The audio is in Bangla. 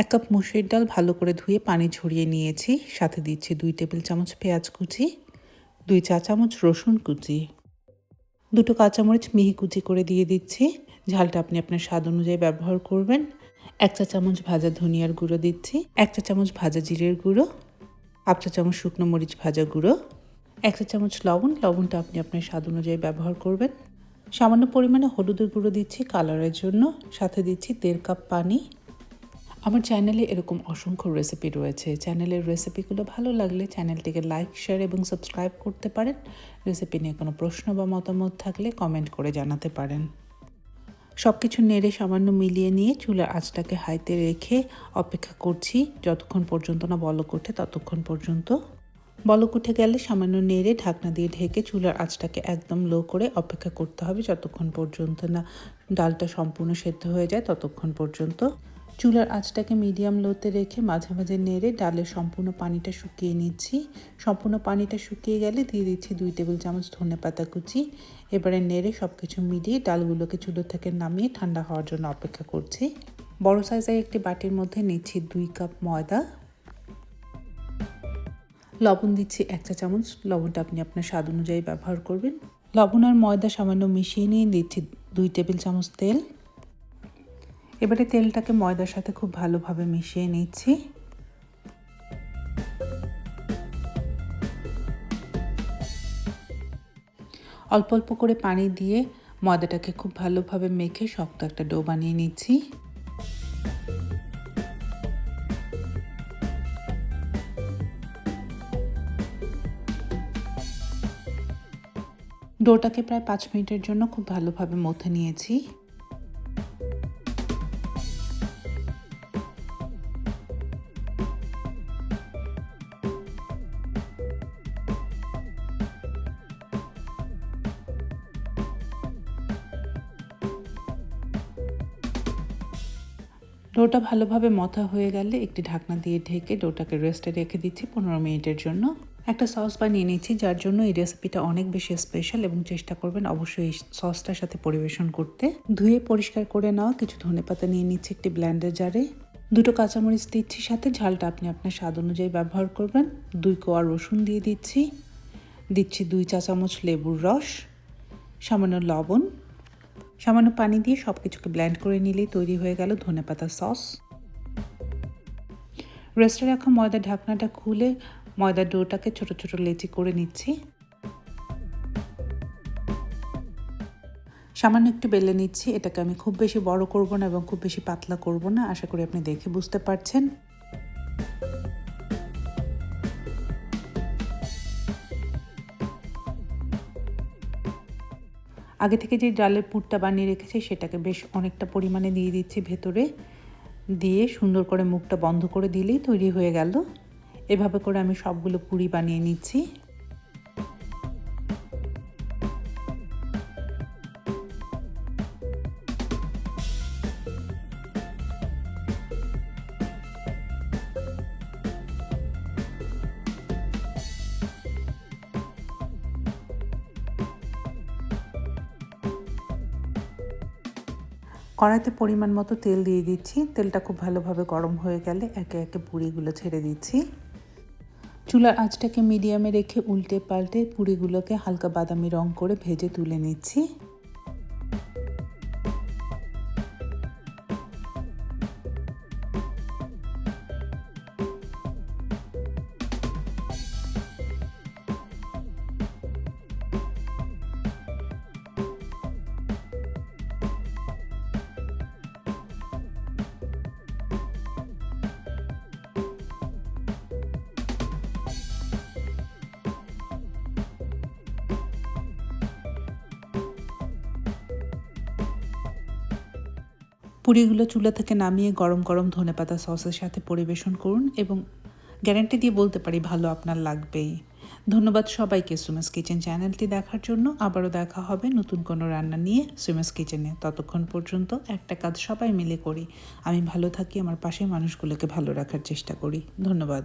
1 কাপ মসুরির ডাল ভালো করে ধুয়ে পানি ঝরিয়ে নিয়েছি। সাথে দিচ্ছি 2 টেবিল চামচ পেঁয়াজ কুচি, 2 চা চামচ রসুন কুচি, 2টো কাঁচামরিচ মিহি কুচি করে দিয়ে দিচ্ছি। ঝালটা আপনি আপনার স্বাদ অনুযায়ী ব্যবহার করবেন। 1 চা চামচ ভাজা ধনিয়ার গুঁড়ো দিচ্ছি, 1 চা চামচ ভাজা জিরের গুঁড়ো, 1/2 চা চামচ শুকনো মরিচ ভাজা গুঁড়ো, 1 চা চামচ লবণ। লবণটা আপনি আপনার স্বাদ অনুযায়ী ব্যবহার করবেন। সামান্য পরিমাণে হলুদের গুঁড়ো দিচ্ছি কালারের জন্য। সাথে দিচ্ছি 1.5 কাপ পানি। আমার চ্যানেলে এরকম অসংখ্য রেসিপি রয়েছে। চ্যানেলের রেসিপিগুলো ভালো লাগলে চ্যানেলটিকে লাইক, শেয়ার এবং সাবস্ক্রাইব করতে পারেন। রেসিপি নিয়ে কোনো প্রশ্ন বা মতামত থাকলে কমেন্ট করে জানাতে পারেন। সব কিছু নেড়ে সামান্য মিলিয়ে নিয়ে চুলার আঁচটাকে হাইতে রেখে অপেক্ষা করছি যতক্ষণ পর্যন্ত না বলক ওঠে ততক্ষণ পর্যন্ত। বলক উঠে গেলে সামান্য নেড়ে ঢাকনা দিয়ে ঢেকে চুলার আঁচটাকে একদম লো করে অপেক্ষা করতে হবে যতক্ষণ পর্যন্ত না ডালটা সম্পূর্ণ সেদ্ধ হয়ে যায় ততক্ষণ পর্যন্ত। চুলার আঁচটাকে মিডিয়াম লোতে রেখে মাঝে মাঝে নেড়ে ডালের সম্পূর্ণ পানিটা শুকিয়ে নিচ্ছি। সম্পূর্ণ পানিটা শুকিয়ে গেলে দিয়ে দিচ্ছি 2 টেবিল চামচ ধনেপাতা কুচি। এবারে নেড়ে সব কিছু মিলিয়ে ডালগুলোকে চুলো থেকে নামিয়ে ঠান্ডা হওয়ার জন্য অপেক্ষা করছি। বড় সাইজের একটি বাটির মধ্যে নিচ্ছি 2 কাপ ময়দা। লবণ দিচ্ছি 1 চা চামচ। লবণটা আপনি আপনার স্বাদ অনুযায়ী ব্যবহার করবেন। লবণ আর ময়দা সামান্য মিশিয়ে নিয়ে দিচ্ছি 2 টেবিল চামচ তেল। এবারে তেলটাকে ময়দার সাথে খুব ভালোভাবে মিশিয়ে নিচ্ছি। অল্প অল্প করে পানি দিয়ে ময়দাটাকে খুব ভালোভাবে মেখে শক্ত একটা ডো বানিয়ে নিচ্ছি। ডোটাকে প্রায় 5 মিনিটের জন্য খুব ভালোভাবে মথে নিয়েছি। ডোটা ভালোভাবে মথা হয়ে গেলে একটি ঢাকনা দিয়ে ঢেকে ডোটাকে রেস্টে রেখে দিচ্ছি 15 মিনিটের জন্য। একটা সস বানিয়ে নিচ্ছি যার জন্য এই রেসিপিটা অনেক বেশি স্পেশাল এবং চেষ্টা করবেন অবশ্যই এই সসটার সাথে পরিবেশন করতে। ধুয়ে পরিষ্কার করে নেওয়া কিছু ধনেপাতা নিয়ে নিচ্ছি একটি ব্লেন্ডার জারে। 2টো কাঁচামরিচ দিচ্ছি সাথে, ঝালটা আপনি আপনার স্বাদ অনুযায়ী ব্যবহার করবেন। 2 কোয়া রসুন দিয়ে দিচ্ছি। 2 চা চামচ লেবুর রস, সামান্য লবণ, সামান্য পানি দিয়ে সব কিছুকে ব্লেন্ড করে নিলেই তৈরি হয়ে গেল ধনেপাতা সস। রেস্টে রাখা ময়দার ঢাকনাটা খুলে ময়দার ডোটাকে ছোট ছোট লেচি করে নিচ্ছি। সামান্য একটু বেলে নিচ্ছি। এটাকে আমি খুব বেশি বড় করব না এবং খুব বেশি পাতলা করব না। আশা করি আপনি দেখে বুঝতে পারছেন। আগে থেকে যে ডালের পুরটা বানিয়ে রেখেছি সেটাকে বেশ অনেকটা পরিমাণে দিয়ে দিচ্ছি ভেতরে। দিয়ে সুন্দর করে মুখটা বন্ধ করে দিলেই তৈরি হয়ে গেল। এভাবে করে আমি সবগুলো পুরি বানিয়ে নিচ্ছি। কড়াইতে পরিমাণ মতো তেল দিয়ে দিচ্ছি। তেলটা খুব ভালোভাবে গরম হয়ে গেলে একে একে পুরিগুলো ছেড়ে দিচ্ছি। চুলার আঁচটাকে মিডিয়ামে রেখে উল্টে পাল্টে পুরিগুলোকে হালকা বাদামি রং করে ভেজে তুলে নিচ্ছি। পুরিগুলো চুলা থেকে নামিয়ে গরম গরম ধনেপাতা সসের সাথে পরিবেশন করুন এবং গ্যারান্টি দিয়ে বলতে পারি ভালো আপনার লাগবেই। ধন্যবাদ সবাইকে সুমেস কিচেন চ্যানেলটি দেখার জন্য। আবারও দেখা হবে নতুন কোনো রান্না নিয়ে সুমেস কিচেনে। ততক্ষণ পর্যন্ত একটা কাজ সবাই মিলে করি। আমি ভালো থাকি, আমার পাশের মানুষগুলোকে ভালো রাখার চেষ্টা করি। ধন্যবাদ।